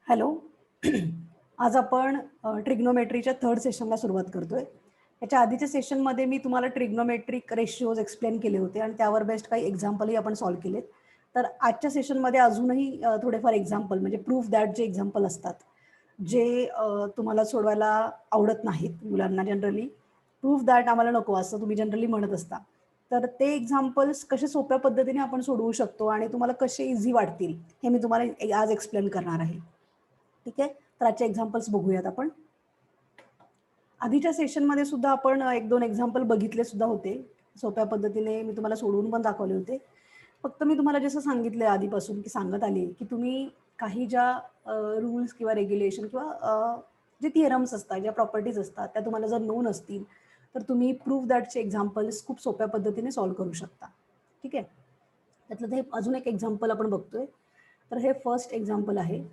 Hello. आज आपण ट्रिग्नोमेट्रीच्या third सेशनला सुरुवात करतोय. याच्या आधीच्या सेशनमध्ये मी तुम्हाला ट्रिग्नोमेट्रिक रेशिओज एक्सप्लेन केले होते आणि त्यावर बेस्ड काही एक्झाम्पलही आपण सॉल्व्ह केलेत. तर आजच्या सेशनमध्ये अजूनही थोडेफार एक्झाम्पल म्हणजे प्रूफ दॅट जे एक्झाम्पल असतात, जे तुम्हाला सोडवायला आवडत नाहीत मुलांना जनरली. प्रूफ दॅट आम्हाला नको असं तुम्ही जनरली म्हणत असता. तर ते एक्झाम्पल्स कसे सोप्या पद्धतीने आपण सोडवू शकतो आणि तुम्हाला कसे इझी वाटतील, हे मी तुम्हाला आज एक्सप्लेन करणार आहे. ठीक आहे, तर आजचे एक्झाम्पल्स बघूयात आपण. आधीच्या सेशनमध्ये सुद्धा आपण एक दोन एक्झाम्पल बघितले सुद्धा होते. सोप्या पद्धतीने मी तुम्हाला सोडवून पण दाखवले होते. फक्त मी तुम्हाला जसं सांगितलं आधीपासून की सांगत आली की तुम्ही काही ज्या रूल्स किंवा रेग्युलेशन किंवा जे थिअरम्स असतात, ज्या प्रॉपर्टीज असतात, त्या तुम्हाला जर नोन असतील तर तुम्ही प्रूफ दॅटचे एक्झाम्पल्स खूप सोप्या पद्धतीने सॉल्व्ह करू शकता. ठीक आहे, त्यातलं ते अजून एक एक्झाम्पल आपण बघतोय. तर हे फर्स्ट एक्झाम्पल आहे.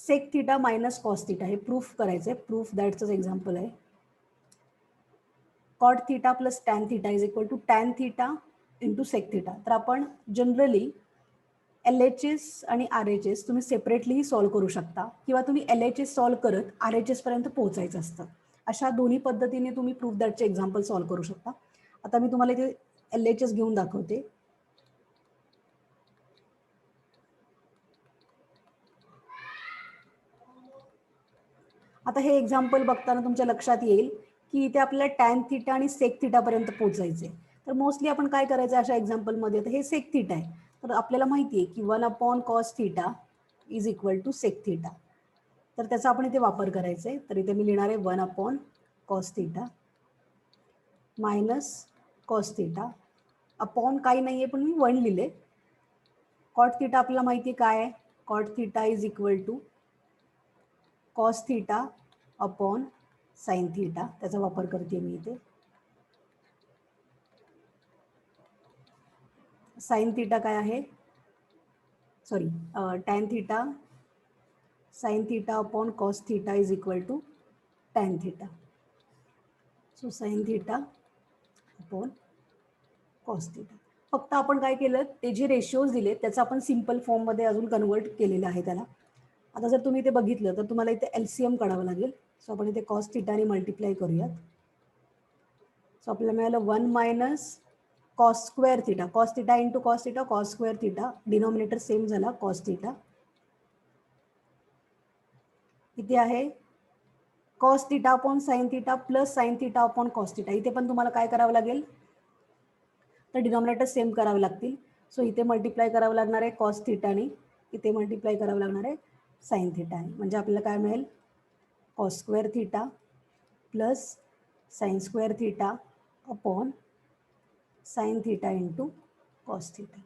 Sec theta minus cos theta हे प्रूफ करायचं आहे. प्रूफ दॅटचं एक्झाम्पल आहे. Cot theta plus tan theta is equal to tan theta into sec theta. तर आपण जनरली LHS आणि RHS तुम्ही सेपरेटलीही सॉल्व्ह करू शकता किंवा तुम्ही LHS सॉल्व्ह करत RHS पर्यंत पोहोचायचं असतं. अशा दोन्ही पद्धतीने तुम्ही प्रूफ दॅटचे एक्झाम्पल सॉल्व्ह करू शकता. आता मी तुम्हाला इथे LHS घेऊन दाखवते. आता हे एक्झाम्पल बघताना तुमच्या लक्षात येईल की इथे आपल्याला टॅन थीटा आणि सेक थीटापर्यंत पोहोचायचे. तर मोस्टली आपण काय करायचं अशा एक्झाम्पलमध्ये, तर हे सेक थीटा आहे. तर आपल्याला माहिती आहे की 1 cos theta is equal to sec theta. तर त्याचा आपण इथे वापर करायचा आहे. तर इथे मी लिहिणार आहे 1 cos theta minus cos theta upon काही नाही आहे पण मी 1 लिहिले. कॉट थीटा आपल्याला माहिती आहे काय आहे. Cot theta is equal to cos theta upon sine theta. त्याचा वापर करते मी इथे. साइन थीटा काय आहे, sorry tan theta sine theta upon cos theta is equal to tan theta. So sine theta upon cos theta. फक्त आपण काय केलं, ते जे रेशिओज दिले त्याचं आपण सिम्पल फॉर्ममध्ये अजून कन्वर्ट केलेलं आहे त्याला. आता जर तुम्ही ते बघितलं तर तुम्हाला इथे LCM काढावं लागेल. सो आपण इथे कॉस थीटाने मल्टिप्लाय करूयात. सो आपल्याला मिळालं 1 minus cos square theta. Cos theta into cos theta, cos square theta. Denominator same झाला कॉस थीटा. इथे आहे cos theta upon sine theta plus sign theta upon cos theta. इथे पण तुम्हाला काय करावं लागेल, तर डिनॉमिनेटर सेम करावे लागतील. सो इथे मल्टिप्लाय करावं लागणार आहे कॉस थीटाने, इथे मल्टिप्लाय करावं लागणार आहे साइन थीटाने. म्हणजे आपल्याला काय मिळेल, cos square theta plus sign square theta upon sine theta into cos theta.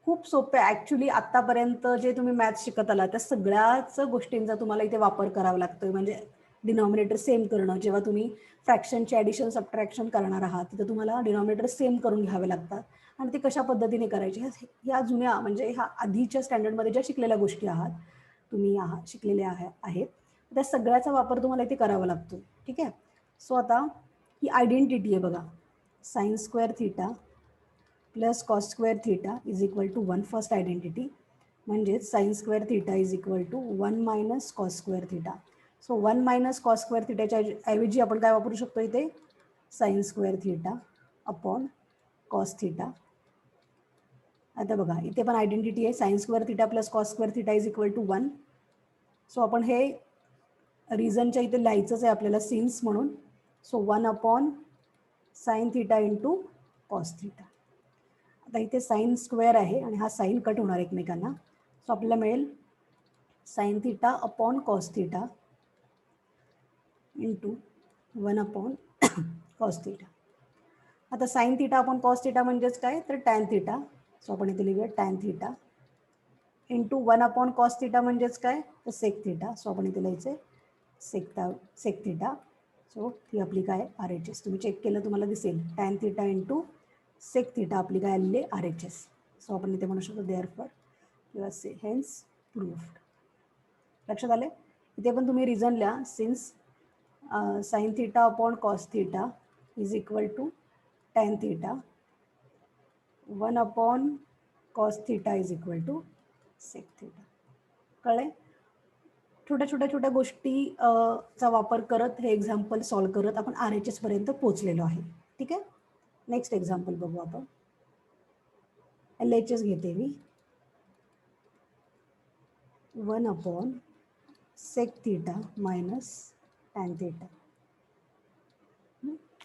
खूप सोपे. ॲक्च्युली आत्तापर्यंत जे तुम्ही मॅथ्स शिकत आला त्या सगळ्याच गोष्टींचा तुम्हाला इथे वापर करावा लागतोय. म्हणजे डिनॉमिनेटर सेम करणं, जेव्हा तुम्ही फ्रॅक्शनचे ॲडिशन सबट्रॅक्शन करणार आहात तिथं तुम्हाला डिनॉमिनेटर सेम करून घ्यावे लागतात. आणि ते कशा पद्धतीने करायचे, ह्या जुन्या म्हणजे ह्या आधीच्या स्टँडर्डमध्ये ज्या शिकलेल्या गोष्टी आहात तुम्ही शिकलेल्या आहेत त्या सगळ्याचा वापर तुम्हाला इथे करावा लागतो. ठीक आहे. सो आता ही आयडेंटिटी आहे बघा, sine square theta plus cos square theta is equal to 1 first identity. म्हणजेच sine square theta is equal to 1 minus cos square theta. So 1 minus cos square थीटाच्या ऐवजी आपण काय वापरू शकतो इथे, sine square theta upon cos theta. आता बघा इथे पण आयडेंटिटी आहे, sine square theta plus cos square theta is equal to 1. So आपण हे रिझनच्या इथे लिहायचंच आहे आपल्याला सिन्स म्हणून. So 1 upon sine theta into cos theta. आता इथे साइन स्क्वेअर आहे आणि हा साइन कट होणार एकमेकांना. सो आपल्याला मिळेल sine theta upon cos theta into 1 upon cos theta. आता sine theta upon cos theta म्हणजेच काय, तर टॅन थीटा. सो आपण इथे लिहूया tan theta into 1 upon cos theta म्हणजेच काय, तर सेक थीटा. सो आपण इथे लिहायचं सेक थीटा. सो ती आपली काय RHS. तुम्ही चेक केलं तुम्हाला दिसेल tan theta into sec theta आपली काय आलेली RHS. सो आपण इथे म्हणू शकतो देअरफॉर किंवा से हेन्स प्रूफ्ड. लक्षात आले. इथे पण तुम्ही रिझन लिहा, since sine theta upon cos theta is equal to tan theta 1 upon cos theta is equal to sec theta. कळले? छोट्या गोष्टी चा वापर करत हे एक्झाम्पल सॉल्व्ह करत आपण RHS पर्यंत पोहोचलेलो आहे. ठीक आहे. नेक्स्ट एक्झाम्पल बघू आपण. LHS घेते मी. 1 sec theta minus tan theta.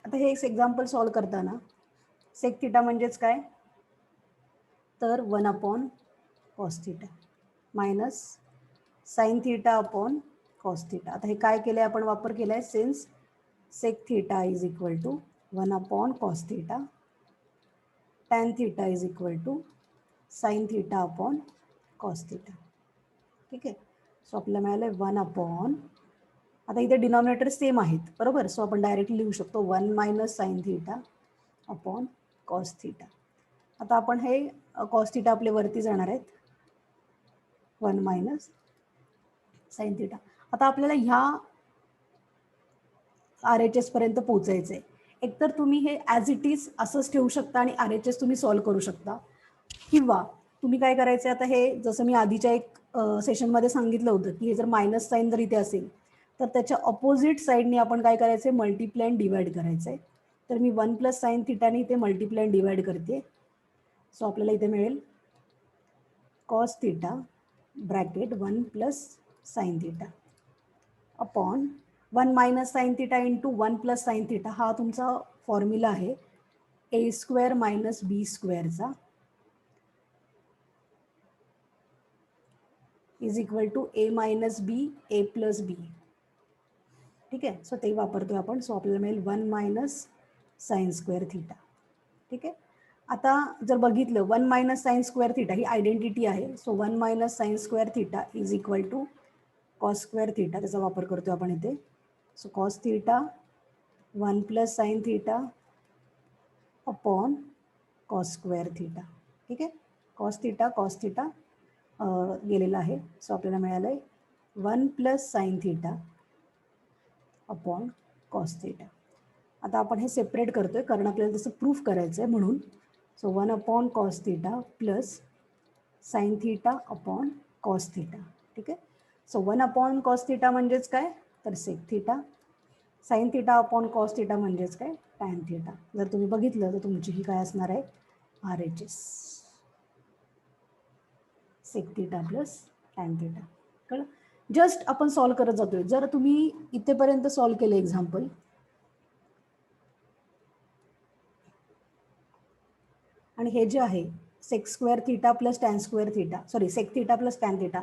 आता हे एक्झाम्पल सॉल्व्ह करताना सेक थिटा म्हणजेच काय, तर 1 cos theta minus sine theta upon cos theta. आता हे काय केलंय आपण, वापर केलाय since sec theta is equal to 1 cos theta, tan theta is equal to sine theta upon cos theta. ठीक आहे. सो आपल्याला मिळालं 1 आता इथे डिनॉमिनेटर सेम आहेत बरोबर. सो आपण डायरेक्टली लिहू शकतो 1 minus sine theta upon cos theta. आता आपण हे कॉस थिटा आपले वरती जाणार आहेत 1 मायनस साइन थिटा. आता आपल्याला ह्या RHS पर्यंत पोहोचायचंय. एकतर तुम्ही हे ॲज इट इज असंच ठेवू शकता आणि RHS तुम्ही सॉल्व्ह करू शकता, किंवा तुम्ही काय करायचं, आता हे जसं मी आधीच्या एक सेशनमध्ये सांगितलं होतं की हे जर मायनस साईन जर इथे असेल तर त्याच्या ऑपोजिट साईडने आपण काय करायचं आहे, मल्टिप्लाय अँड डिवाइड करायचं आहे. तर मी 1 प्लस साइन थिटाने इथे मल्टिप्लाय अँड डिवाइड करते. सो आपल्याला इथे मिळेल cos theta bracket 1 plus sine theta upon 1 minus sine theta into 1 plus sine theta. हा तुमचा फॉर्म्युला आहे ए स्क्वेअर मायनस बी स्क्वेअरचा is equal to A minus B A plus B. ठीक आहे. सो ते वापरतोय आपण. सो आपल्याला मिळेल 1 मायनस साइन स्क्वेअर थिटा. ठीक आहे. आता जर बघितलं 1 मायनस साइन स्क्वेअर थिटा ही आयडेंटिटी आहे. So 1 minus sine square theta is equal to cos square theta. त्याचा वापर करतोय आपण इथे. So cos theta 1 plus sine theta upon cos square theta. ठीक आहे. कॉस थिटा गेलेला आहे. सो आपल्याला मिळालं आहे 1 plus sine theta upon cos theta. आता आपण हे सेपरेट करतोय कारण आपल्याला तसं प्रूफ करायचं आहे म्हणून. So 1 upon cos theta plus sine theta upon cos theta. ठीक आहे. सो 1 अपॉन कॉस थिटा म्हणजेच काय, तर sec theta. Sine theta upon cos theta म्हणजेच काय, टॅन थिटा. जर तुम्ही बघितलं तर तुमची ही काय असणार आहे, RHS. Sec theta plus tan theta. कळलं? जस्ट आपण सॉल्व्ह करत जातोय. जर तुम्ही इथेपर्यंत सॉल्व्ह केलं एक्झाम्पल, आणि हे जे आहे sec square theta plus tan square theta, sorry sec theta plus tan theta,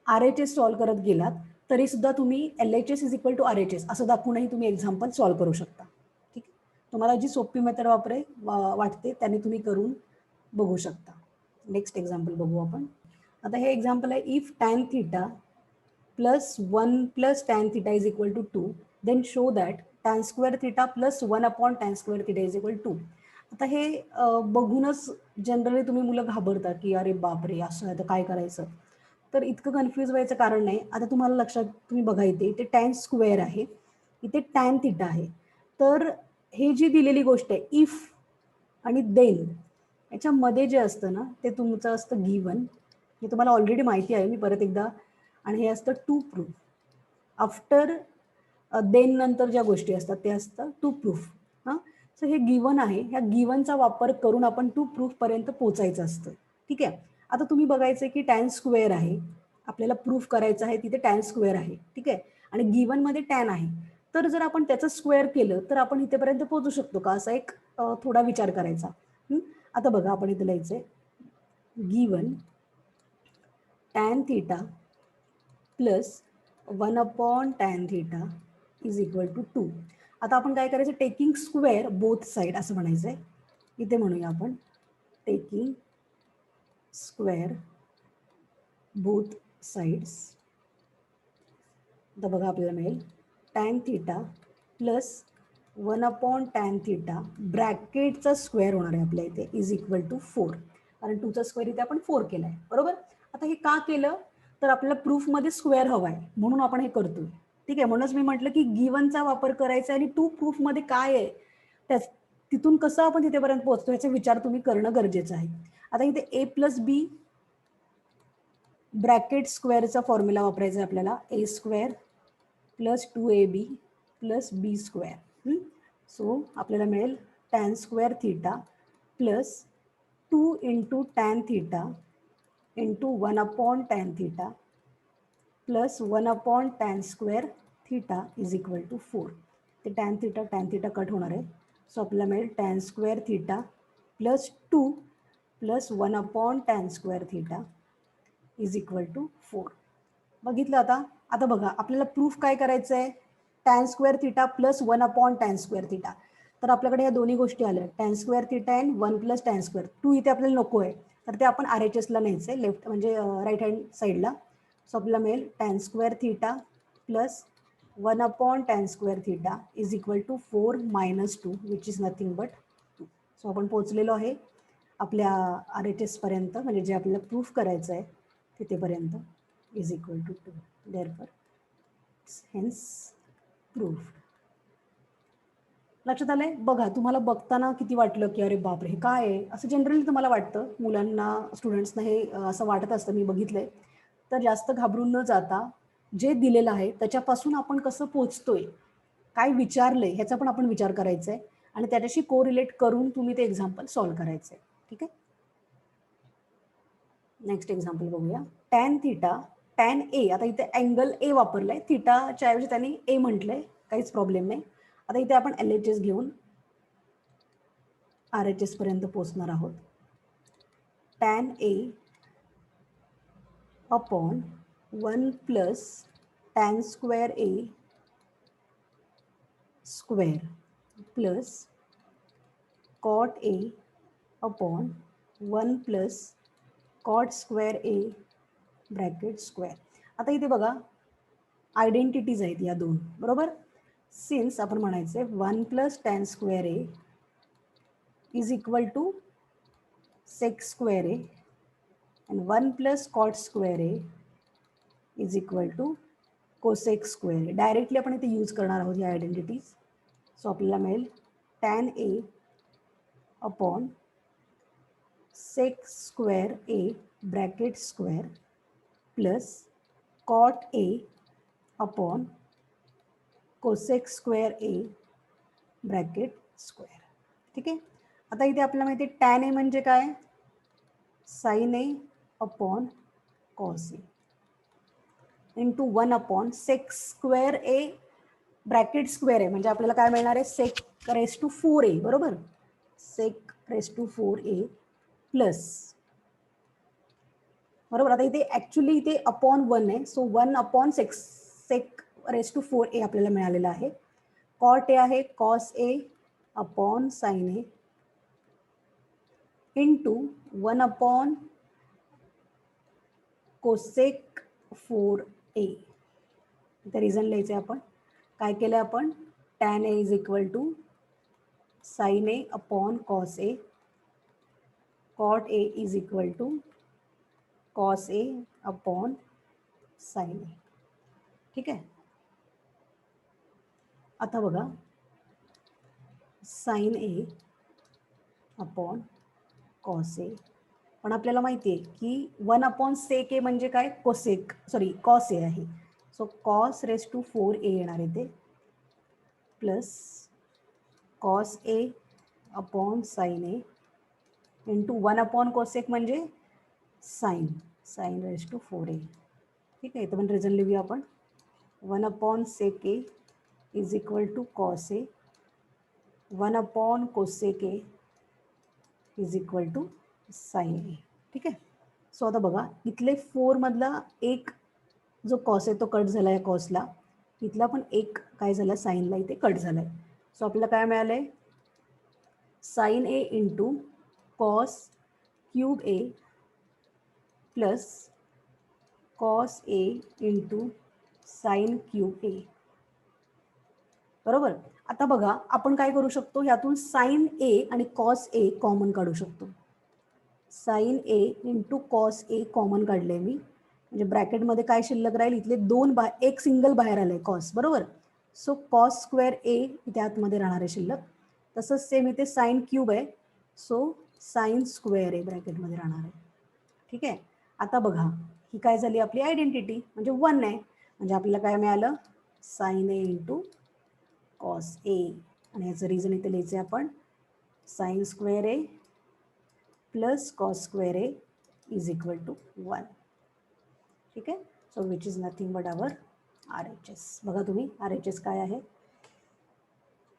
RHS solve करत गेलात तरी सुद्धा तुम्ही LHS is equal to RHS असं दाखवूनही तुम्ही एक्झाम्पल सॉल्व्ह करू शकता. ठीक आहे. तुम्हाला जी सोपी मेथड वाटते त्याने तुम्ही करून बघू शकता. नेक्स्ट एक्झाम्पल बघू आपण. आता हे एक्झाम्पल आहे if tan theta plus 1 plus tan theta is equal to 2 then show that tan square theta plus 1 upon tan square theta is equal to. आता हे बघूनच जनरली तुम्ही मुलं घाबरतात की अरे बापरे असं आहे तर काय करायचं. तर इतकं कन्फ्यूज व्हायचं कारण नाही. आता तुम्हाला लक्षात, तुम्ही बघा इथे टॅन स्क्वेअर आहे, इथे टॅन थिटा आहे. तर हे जी दिलेली गोष्ट आहे इफ आणि देन, याच्यामध्ये जे असतं ना ते तुमचं असतं गिवन. हे तुम्हाला ऑलरेडी माहिती आहे, मी परत एकदा. आणि हे असतं टू प्रूफ. आफ्टर देन नंतर ज्या गोष्टी असतात ते असतं टू प्रूफ. हां. सो हे गिवन आहे, ह्या गिवनचा वापर करून आपण टू प्रूफपर्यंत पोचायचं असतं. ठीक आहे. आता तुम्ही बघायचं की टॅन स्क्वेअर आहे, आपल्याला प्रूफ करायचं आहे, तिथे टॅन स्क्वेअर आहे. ठीक आहे. आणि गिवनमध्ये टॅन आहे. तर जर आपण त्याचं स्क्वेअर केलं तर आपण इथेपर्यंत पोहोचू शकतो का, असा एक थोडा विचार करायचा. आता बघा आपण इथे लिहायचंय given tan theta plus 1 upon tan theta is equal to 2. आता आपण काय करायचं, टेकिंग स्क्वेअर बोथ साईड असं म्हणायचंय. इथे म्हणूया आपण टेकिंग स्क्वेअर बोथ साइड्स. आता बघा आपल्याला मिळेल tan theta plus 1 upon tan theta ब्रॅकेटचा स्क्वेअर होणार आहे आपल्या इथे इज इक्वल टू 4. कारण 2चा स्क्वेअर इथे आपण 4 केलाय बरोबर. आता हे का केलं, तर आपल्याला प्रूफमध्ये स्क्वेअर हवा आहे म्हणून आपण हे करतोय. ठीक आहे. म्हणूनच मी म्हटलं की गिवनचा वापर करायचा आणि टू प्रूफमध्ये काय आहे त्याच तिथून कसं आपण तिथेपर्यंत पोहोचतो याचा विचार तुम्ही करणं गरजेचं आहे. आता इथे ए प्लस बी ब्रॅकेट स्क्वेअरचा फॉर्म्युला वापरायचा आहे आपल्याला, A square plus 2ab plus B square. So आपल्याला मिळेल tan square theta plus 2 into tan theta into 1 upon tan theta plus 1 upon tan square theta is equal to 4. ते tan theta cut होणार आहे. So आपल्याला मिळेल tan square theta plus 2 plus 1 upon tan square theta is equal to 4. बघितलं आता. आता बघा आपल्याला प्रूफ काय करायचं आहे, tan square theta plus 1 upon tan square theta. तर आपल्याकडे या दोन्ही गोष्टी आल्या, tan square theta and 1 plus tan square. 2 इथे आपल्याला नको आहे, तर ते आपण RHSला न्यायचं आहे, लेफ्ट म्हणजे राईट हँड साईडला. सो आपल्याला मिळेल tan square theta plus 1 upon tan square theta is equal to 4 minus 2 which is nothing but 2. So आपण पोहोचलेलो आहे आपल्या RHSपर्यंत, म्हणजे जे आपल्याला प्रूफ करायचं आहे तिथेपर्यंत, is equal to 2. Therefore hence proof. लक्षात आलंय. बघा तुम्हाला बघताना किती वाटलं की अरे बापरे हे काय आहे, असं जनरली तुम्हाला वाटतं, मुलांना स्टुडंट्सना हे असं वाटत असतं, मी बघितलंय. तर जास्त घाबरून न जाता जे दिलेलं आहे त्याच्यापासून आपण कसं पोचतोय, काय विचारलंय ह्याचा पण आपण विचार करायचा आहे आणि त्याच्याशी कोरिलेट करून तुम्ही ते एक्झाम्पल सॉल्व्ह करायचं आहे. ठीक आहे. नेक्स्ट एक्झाम्पल बघूया. Tan theta tan A. आता इथे अँगल ए वापरलाय, थिटाच्या ऐवजी त्यांनी ए म्हटलंय, काहीच प्रॉब्लेम नाही. आता इथे आपण LHS घेऊन RHS पर्यंत पोहोचणार आहोत. Tan A upon 1 plus tan square A square plus cot A upon 1 plus cot square A bracket square. आता इथे बघा आयडेंटिटीज आहेत या दोन, बरोबर. सिन्स आपण म्हणायचे 1 plus tan square A is equal to sec square A and 1 plus cot square a is equal to cosec square a. Directly आपण इथे यूज करणार आहोत या आयडेंटिटीज. सो आपल्याला मिळेल tan A upon sec square A bracket square plus cot A upon cosec square A bracket square. ठीक आहे. आता इथे आपल्याला माहिती आहे टॅन ए म्हणजे काय, sign A upon cos A into 1 upon sec square A bracket square ए, म्हणजे आपल्याला काय मिळणार आहे, सेक रेस टू 4a, बरोबर. सेक रेस टू 4a प्लस, बरोबर. आता इथे ॲक्च्युली इथे अपॉन 1 आहे, so 1 upon sec raise to 4a आपल्याला मिळालेलं आहे. कॉट ए आहे cos A upon sine A into 1 upon cosec 4a. इथे रिझन लिहायचे आपण. काय केलं आपण, tan A is equal to sine A upon cos A, cot A is equal to cos A upon sine A. ठीक आहे. आता बघा sine A upon cos A, पण आपल्याला माहिती आहे की 1 अपॉन सेक ए म्हणजे काय, कोसेक सॉरी कॉस ए आहे. So cos race to 4a येणार आहे ते plus cos A upon sine A into 1 upon cosec म्हणजे साइन रेस टू 4a. ठीक आहे. इथं पण रिझन लिहूया आपण. 1 upon sec A is equal to cos A, 1 upon cosec A is equal to sine A. ठीक आहे. सो आता बघा इथले 4 मधला एक जो कॉस आहे तो कट झाला आहे कॉसला, इथला पण एक काय झाला साईनला इथे कट झाला आहे. सो आपल्याला काय मिळालं आहे, sign A into cos cube A plus cos A into sine cube ए, बरोबर. आता बघा आपण काय करू शकतो, ह्यातून साइन ए आणि कॉस ए कॉमन काढू शकतो. Sign A into cos A common काढले मी, म्हणजे ब्रॅकेटमध्ये काय शिल्लक राहील, इथले दोन एक सिंगल बाहेर आले कॉस, बरोबर. सो कॉस स्क्वेअर ए इथे आतमध्ये राहणार आहे शिल्लक. तसंच सेम इथे साइन क्यूब आहे, सो साइन स्क्वेअर ए ब्रॅकेटमध्ये राहणार आहे. ठीक आहे. आता बघा ही काय झाली आपली आयडेंटिटी, म्हणजे 1 आहे. म्हणजे आपल्याला काय मिळालं, sine A into cos A. आणि याचं रिझन इथे लिहायचं आपण, sine square A plus cos square A is equal to 1. ठीक आहे. So which is nothing but our RHS. बघा तुम्ही RHS काय आहे,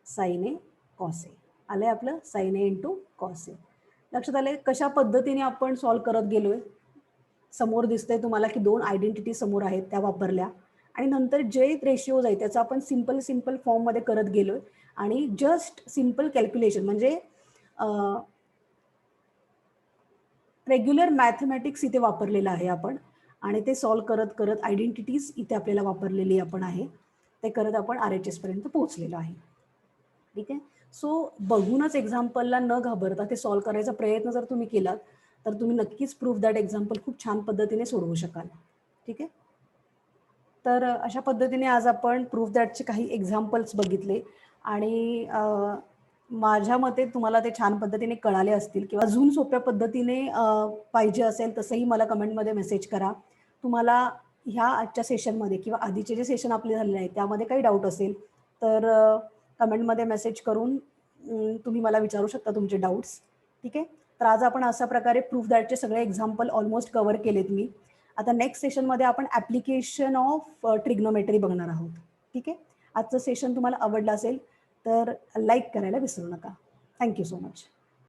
साइन ए कॉस ए. आलं आहे आपलं साइन ए इंटू कॉस ए. लक्षात आलं कशा पद्धतीने आपण सॉल्व करत गेलोय. समोर दिसतंय तुम्हाला की 2 आयडेंटिटी समोर आहेत, त्या वापरल्या आणि नंतर जे रेशिओज आहे त्याचा आपण सिंपल फॉर्ममध्ये करत गेलोय आणि जस्ट सिंपल कॅल्क्युलेशन म्हणजे रेग्युलर मॅथमॅटिक्स इथे वापरलेलं आहे आपण आणि ते सॉल्व करत करत आयडेंटिटीज इथे आपल्याला वापरलेली आपण आहे, ते करत आपण RHS पर्यंत पोहोचलेलो आहे. ठीक आहे. सो बघूनच एक्झाम्पलला न घाबरता ते सॉल्व करायचा प्रयत्न जर तुम्ही केलात तर तुम्ही नक्कीच प्रूफ दॅट एक्झाम्पल खूप छान पद्धतीने सोडवू शकाल. ठीक आहे. तर अशा पद्धतीने आज आपण प्रूफ दॅटचे काही एक्झाम्पल्स बघितले आणि माझ्या मते तुम्हाला ते छान पद्धतीने कळाले असतील किंवा अजून सोप्या पद्धतीने पाहिजे असेल तसंही मला कमेंटमध्ये मेसेज करा. तुम्हाला ह्या आजच्या सेशनमध्ये किंवा आधीचे जे सेशन आपले झालेले आहे त्यामध्ये काही डाऊट असेल तर कमेंटमध्ये मेसेज करून तुम्ही मला विचारू शकता तुमचे डाऊट्स. ठीक आहे. तर आज आपण अशा प्रकारे प्रूफ दॅटचे सगळे एक्झाम्पल ऑलमोस्ट कव्हर केलेत मी. आता नेक्स्ट सेशनमध्ये आपण ॲप्लिकेशन ऑफ ट्रिग्नोमेट्री बघणार आहोत. ठीक आहे. आजचं सेशन तुम्हाला आवडलं असेल तर लाईक करायला विसरू नका. Thank you so much.